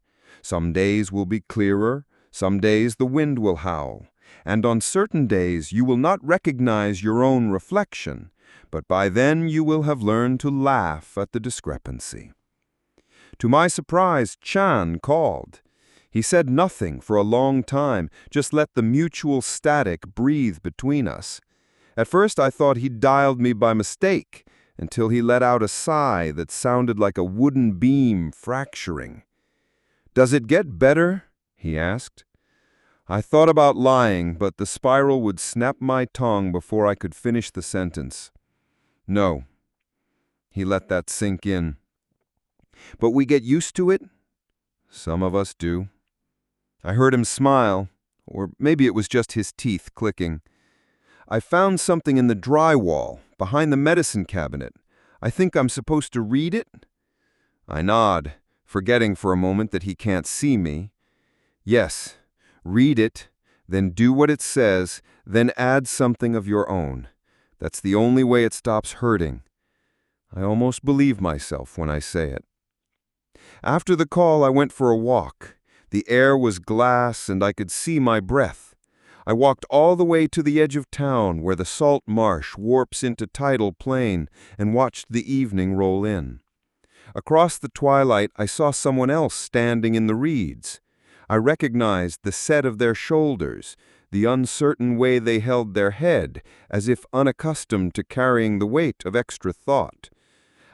Some days will be clearer, some days the wind will howl, and on certain days you will not recognize your own reflection, but by then you will have learned to laugh at the discrepancy. To my surprise, Chan called. He said nothing for a long time, just let the mutual static breathe between us. At first I thought he'd dialed me by mistake, until he let out a sigh that sounded like a wooden beam fracturing. "Does it get better?" he asked. I thought about lying, but the spiral would snap my tongue before I could finish the sentence. No. He let that sink in. But we get used to it? Some of us do. I heard him smile, or maybe it was just his teeth clicking. I found something in the drywall, behind the medicine cabinet. I think I'm supposed to read it? I nod, forgetting for a moment that he can't see me. Yes, read it, then do what it says, then add something of your own. That's the only way it stops hurting. I almost believe myself when I say it. After the call, I went for a walk. The air was glass and I could see my breath. I walked all the way to the edge of town where the salt marsh warps into tidal plain and watched the evening roll in. Across the twilight, I saw someone else standing in the reeds. I recognized the set of their shoulders, the uncertain way they held their head, as if unaccustomed to carrying the weight of extra thought.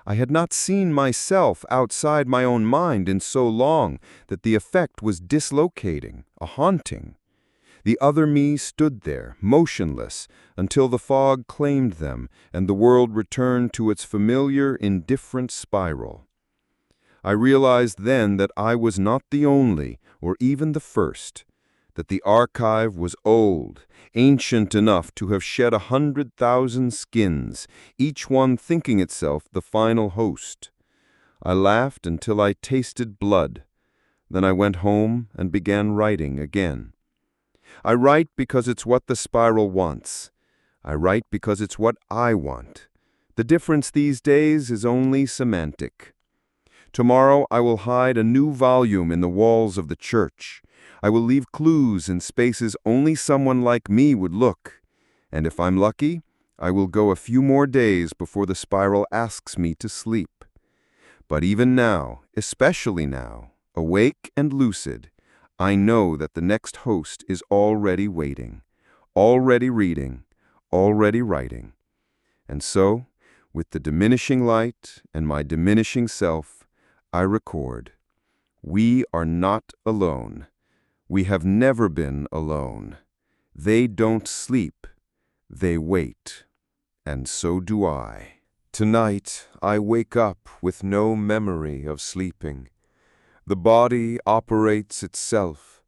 I had not seen myself outside my own mind in so long that the effect was dislocating, a haunting. The other me stood there, motionless, until the fog claimed them and the world returned to its familiar, indifferent spiral. I realized then that I was not the only, or even the first, that the archive was old, ancient enough to have shed 100,000 skins, each one thinking itself the final host. I laughed until I tasted blood. Then I went home and began writing again. I write because it's what the spiral wants. I write because it's what I want. The difference these days is only semantic. Tomorrow I will hide a new volume in the walls of the church. I will leave clues in spaces only someone like me would look. And if I'm lucky, I will go a few more days before the spiral asks me to sleep. But even now, especially now, awake and lucid, I know that the next host is already waiting, already reading, already writing. And so, with the diminishing light and my diminishing self, I record. We are not alone. We have never been alone. They don't sleep. They wait. And so do I. Tonight, I wake up with no memory of sleeping. The body operates itself.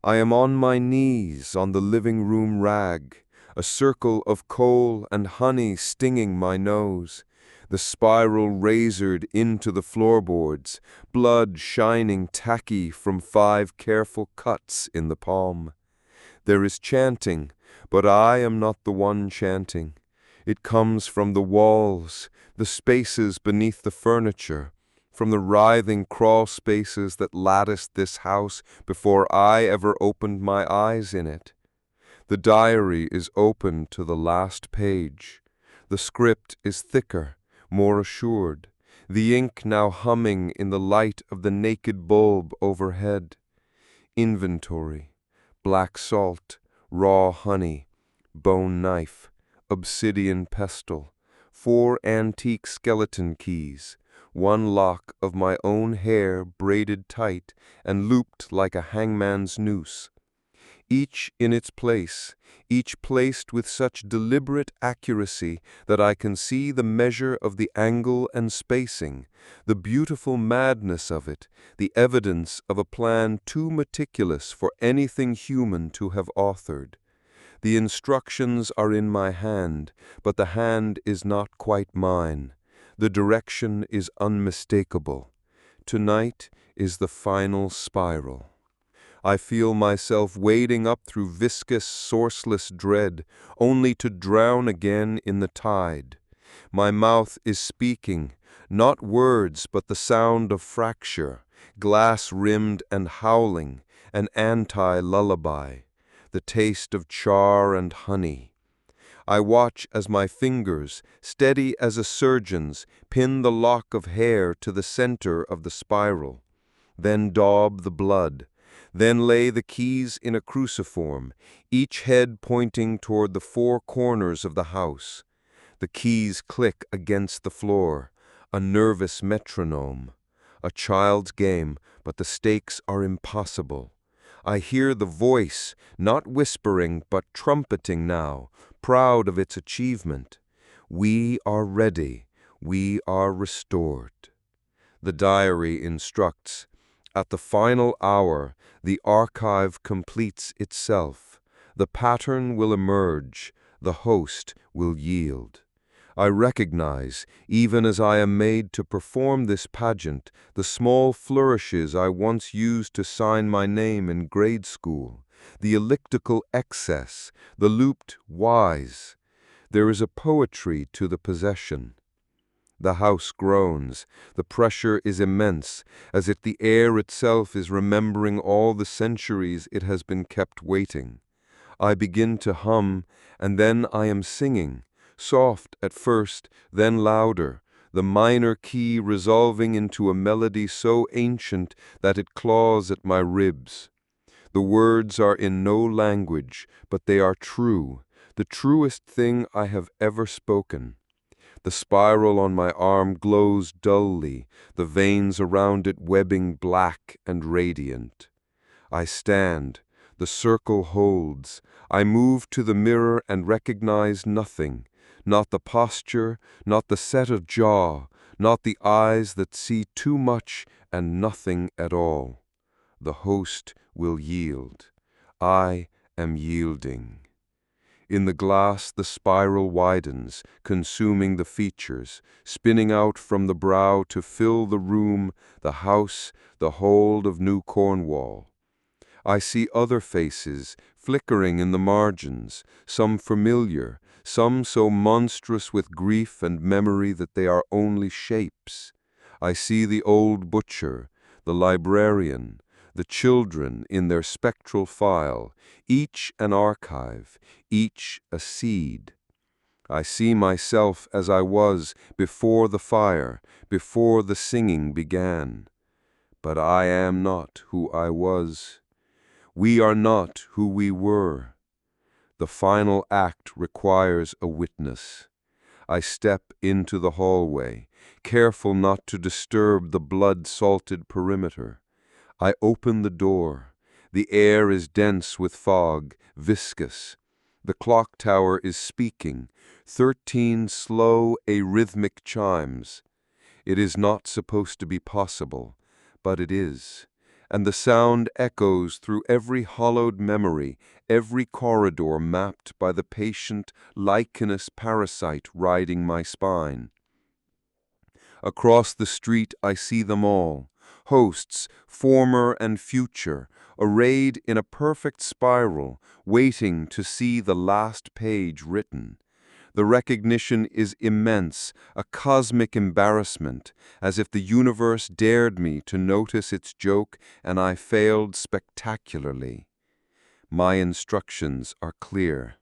I am on my knees on the living room rag, a circle of coal and honey stinging my nose, the spiral razored into the floorboards, blood shining tacky from 5 careful cuts in the palm. There is chanting, but I am not the one chanting. It comes from the walls, the spaces beneath the furniture, from the writhing crawl spaces that latticed this house before I ever opened my eyes in it. The diary is open to the last page. The script is thicker, more assured, the ink now humming in the light of the naked bulb overhead. Inventory, black salt, raw honey, bone knife, obsidian pestle, 4 antique skeleton keys, 1 lock of my own hair braided tight and looped like a hangman's noose. Each in its place, each placed with such deliberate accuracy that I can see the measure of the angle and spacing, the beautiful madness of it, the evidence of a plan too meticulous for anything human to have authored. The instructions are in my hand, but the hand is not quite mine. The direction is unmistakable. Tonight is the final spiral. I feel myself wading up through viscous, sourceless dread, only to drown again in the tide. My mouth is speaking, not words but the sound of fracture, glass-rimmed and howling, an anti-lullaby, the taste of char and honey. I watch as my fingers, steady as a surgeon's, pin the lock of hair to the center of the spiral, then daub the blood, then lay the keys in a cruciform, each head pointing toward the four corners of the house. The keys click against the floor, a nervous metronome. A child's game, but the stakes are impossible. I hear the voice, not whispering but trumpeting now, proud of its achievement. We are ready. We are restored. The diary instructs, at the final hour, the archive completes itself. The pattern will emerge. The host will yield. I recognize, even as I am made to perform this pageant, the small flourishes I once used to sign my name in grade school, the elliptical excess, the looped Y's. There is a poetry to the possession. The house groans. The pressure is immense, as if the air itself is remembering all the centuries it has been kept waiting. I begin to hum, and then I am singing. Soft at first, then louder, the minor key resolving into a melody so ancient that it claws at my ribs. The words are in no language, but they are true, the truest thing I have ever spoken. The spiral on my arm glows dully, the veins around it webbing black and radiant. I stand. The circle holds. I move to the mirror and recognize nothing. Not the posture, not the set of jaw, not the eyes that see too much and nothing at all. The host will yield. I am yielding. In the glass the spiral widens, consuming the features, spinning out from the brow to fill the room, the house, the hold of New Cornwall. I see other faces, flickering in the margins, some familiar, some so monstrous with grief and memory that they are only shapes. I see the old butcher, the librarian, the children in their spectral file, each an archive, each a seed. I see myself as I was before the fire, before the singing began. But I am not who I was. We are not who we were. The final act requires a witness. I step into the hallway, careful not to disturb the blood-salted perimeter. I open the door. The air is dense with fog, viscous. The clock tower is speaking, 13 slow, arrhythmic chimes. It is not supposed to be possible, but it is. And the sound echoes through every hollowed memory, every corridor mapped by the patient, lichenous parasite riding my spine. Across the street I see them all, hosts, former and future, arrayed in a perfect spiral, waiting to see the last page written. The recognition is immense, a cosmic embarrassment, as if the universe dared me to notice its joke and I failed spectacularly. My instructions are clear.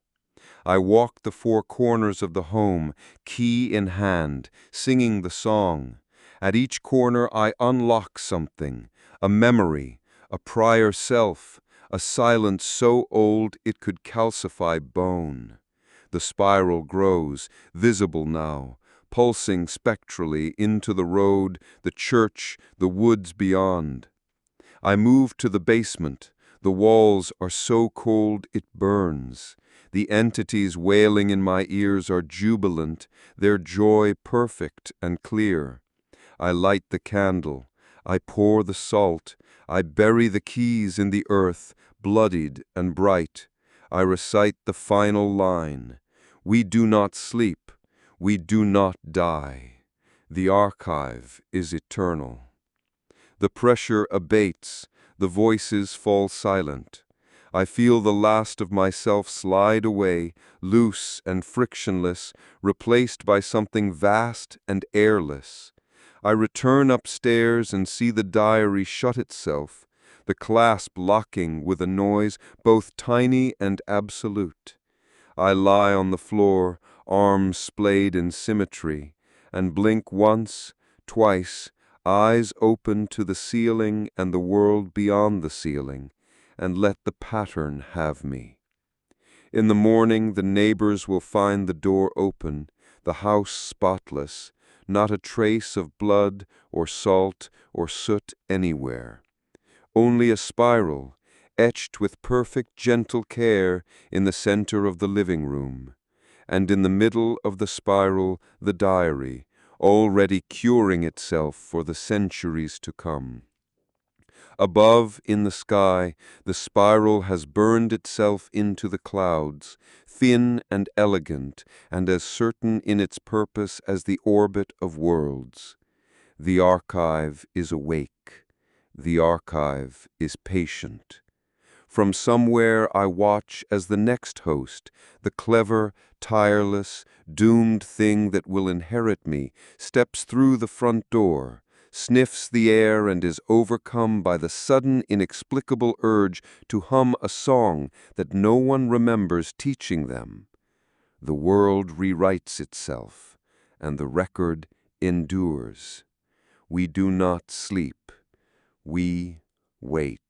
I walk the four corners of the home, key in hand, singing the song. At each corner I unlock something, a memory, a prior self, a silence so old it could calcify bone. The spiral grows, visible now, pulsing spectrally into the road, the church, the woods beyond. I move to the basement. The walls are so cold it burns. The entities wailing in my ears are jubilant, their joy perfect and clear. I light the candle. I pour the salt. I bury the keys in the earth, bloodied and bright. I recite the final line. We do not sleep. We do not die. The archive is eternal. The pressure abates. The voices fall silent. I feel the last of myself slide away, loose and frictionless, replaced by something vast and airless. I return upstairs and see the diary shut itself, the clasp locking with a noise both tiny and absolute. I lie on the floor, arms splayed in symmetry, and blink once, twice, eyes open to the ceiling and the world beyond the ceiling, and let the pattern have me. In the morning the neighbors will find the door open, the house spotless, not a trace of blood or salt or soot anywhere. Only a spiral, etched with perfect gentle care in the center of the living room, and in the middle of the spiral the diary, already curing itself for the centuries to come. Above, in the sky, the spiral has burned itself into the clouds, thin and elegant, and as certain in its purpose as the orbit of worlds. The archive is awake. The archive is patient. From somewhere I watch as the next host, the clever, tireless, doomed thing that will inherit me, steps through the front door, sniffs the air and is overcome by the sudden inexplicable urge to hum a song that no one remembers teaching them. The world rewrites itself, and the record endures. We do not sleep. We wait.